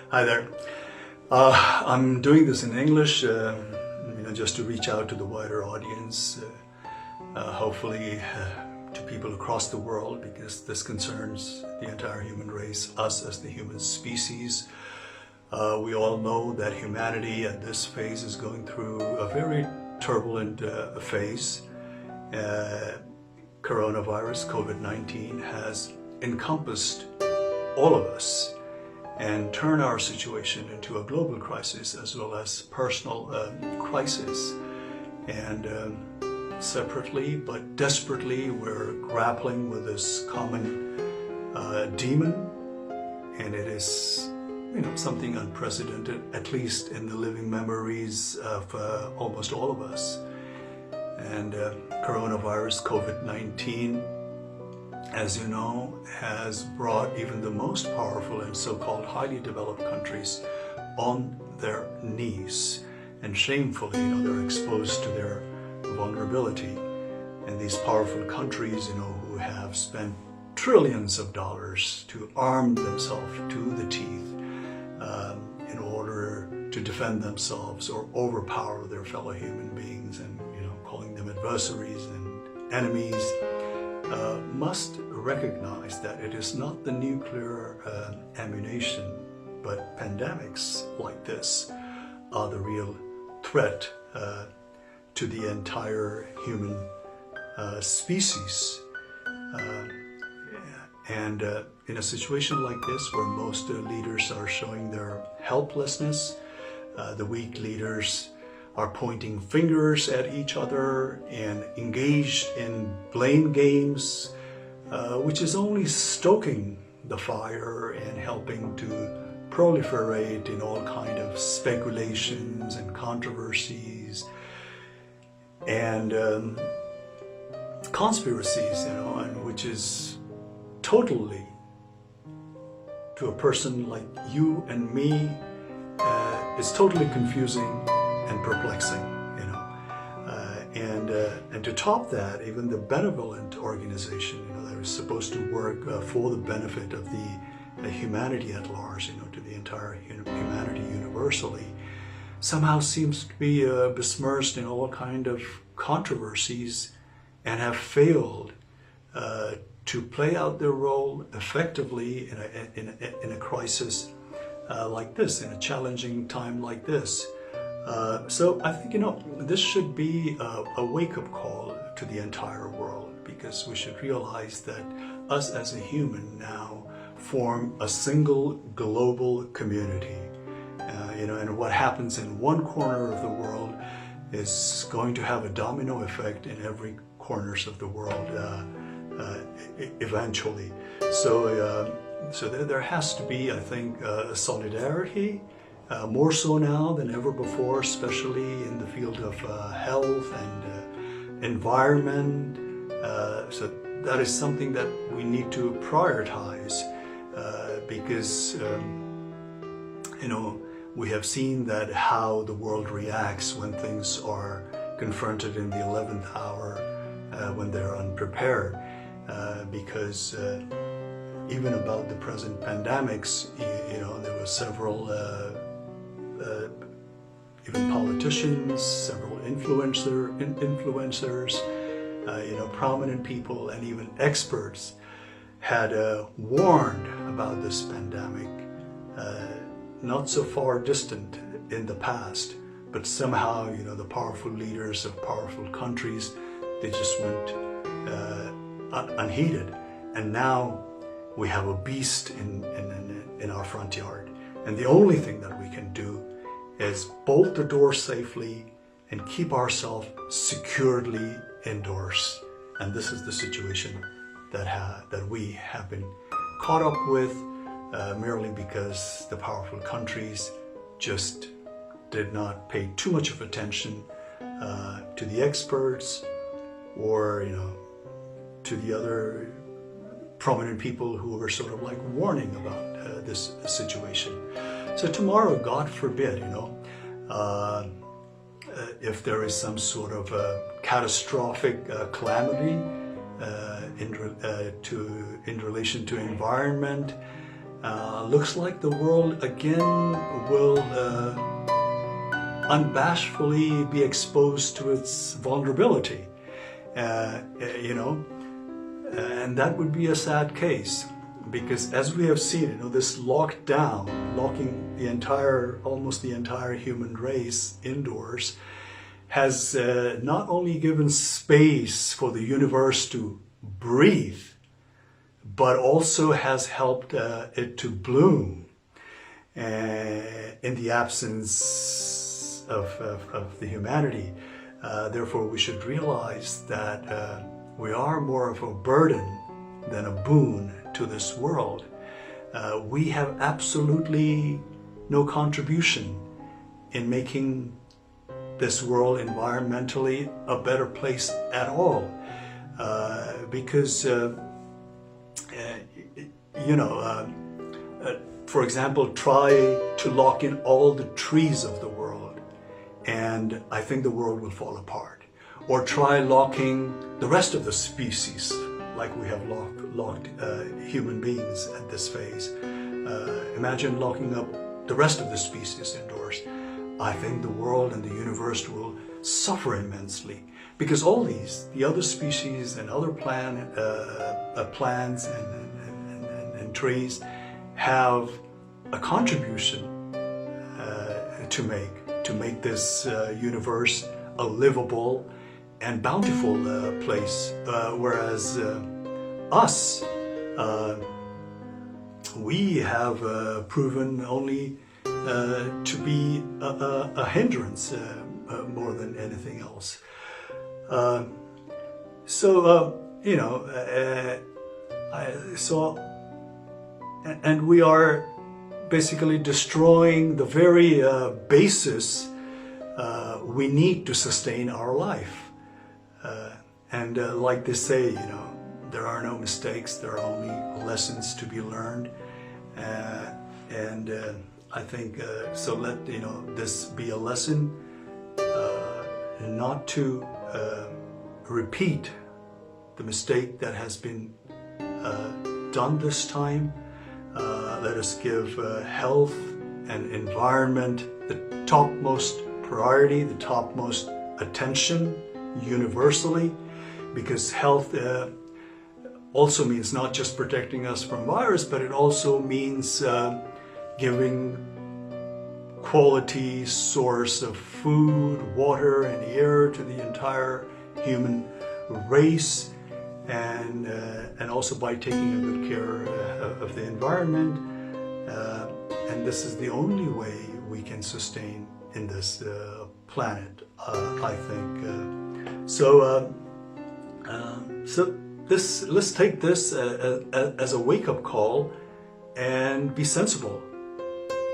Hi there. I'm doing this in English, just to reach out to the wider audience, hopefully to people across the world, because this concerns the entire human race, us as the human species. We all know that humanity at this phase is going through a very turbulent phase. Coronavirus, COVID-19, has encompassed all of us and turned our situation into a global crisis as well as personal crisis. And separately but desperately, we're grappling with this common demon, and it is something unprecedented, at least in the living memories of almost all of us. And coronavirus, COVID-19, as you know, has brought even the most powerful and so-called highly developed countries on their knees. And shamefully, they're exposed to their vulnerability. And these powerful countries, who have spent trillions of dollars to arm themselves to the teeth in order to defend themselves or overpower their fellow human beings, and calling them adversaries and enemies, must recognize that it is not the nuclear ammunition, but pandemics like this are the real threat to the entire human species. And in a situation like this, where most leaders are showing their helplessness, the weak leaders are pointing fingers at each other and engaged in blame games, which is only stoking the fire and helping to proliferate in all kind of speculations and controversies and conspiracies, and which is totally, to a person like you and me, is totally confusing and perplexing, and to top that, even the benevolent organization, that is supposed to work for the benefit of the humanity at large, to the entire humanity universally, somehow seems to be besmirched in all kind of controversies and have failed to play out their role effectively in a crisis like this, in a challenging time like this. So I think, this should be a wake-up call to the entire world, because we should realize that us as a human now form a single global community. And what happens in one corner of the world is going to have a domino effect in every corners of the world eventually. So there has to be, I think, solidarity, more so now than ever before, especially in the field of health and environment. So that is something that we need to prioritize, because we have seen that how the world reacts when things are confronted in the 11th hour, when they're unprepared, because even about the present pandemics, there were several even politicians, several influencers, prominent people, and even experts had warned about this pandemic, not so far distant in the past, but somehow, the powerful leaders of powerful countries, they just went unheeded. And now we have a beast in our front yard. And the only thing that we can do is bolt the door safely and keep ourselves securely indoors. And this is the situation that we have been caught up with, merely because the powerful countries just did not pay too much of attention to the experts, or to the other prominent people who were sort of like warning about this situation. So tomorrow, God forbid, if there is some sort of catastrophic calamity in relation to environment, looks like the world again will unabashedly be exposed to its vulnerability, and that would be a sad case, because as we have seen, this lockdown, locking almost the entire human race indoors, has not only given space for the universe to breathe, but also has helped it to bloom in the absence of the humanity. Therefore, we should realize that we are more of a burden than a boon to this world. We have absolutely no contribution in making this world environmentally a better place at all, because for example, try to lock in all the trees of the world, and I think the world will fall apart. Or try locking the rest of the species, like we have locked human beings at this phase. Imagine locking up the rest of the species indoors. I think the world and the universe will suffer immensely, because all the other species and other plants and trees have a contribution to make this universe a livable and bountiful place, whereas us, we have proven only to be a hindrance more than anything else. And we are basically destroying the very basis we need to sustain our life. And like they say, there are no mistakes, there are only lessons to be learned. I think, so let this be a lesson, not to repeat the mistake that has been done this time. Let us give health and environment the topmost priority, the topmost attention universally, because health also means not just protecting us from virus, but it also means giving quality source of food, water, and air to the entire human race, and also by taking a good care of the environment. And this is the only way we can sustain in this planet, I think. So let's take this as a wake-up call and be sensible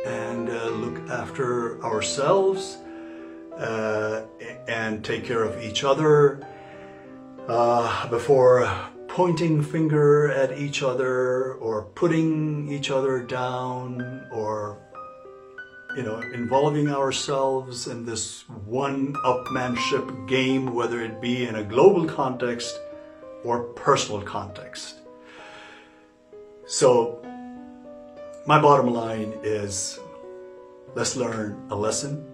and look after ourselves and take care of each other before pointing finger at each other or putting each other down, or involving ourselves in this one-upmanship game, whether it be in a global context or personal context. So my bottom line is, let's learn a lesson.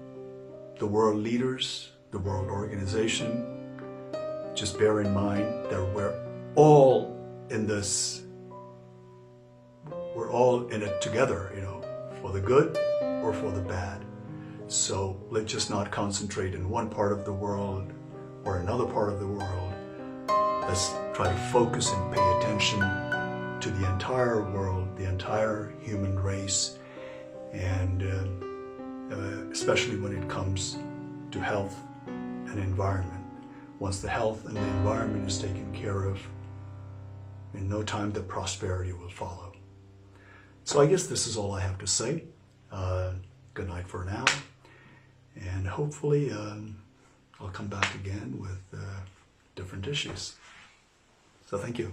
The world leaders, the world organization, just bear in mind that we're all in this, we're all in it together, for the good or for the bad. So let's just not concentrate in one part of the world or another part of the world. Let's try to focus and pay attention to the entire world, the entire human race, and especially when it comes to health and environment. Once the health and the environment is taken care of, in no time the prosperity will follow. So I guess this is all I have to say. Good night for now, and hopefully I'll come back again with different issues. So thank you.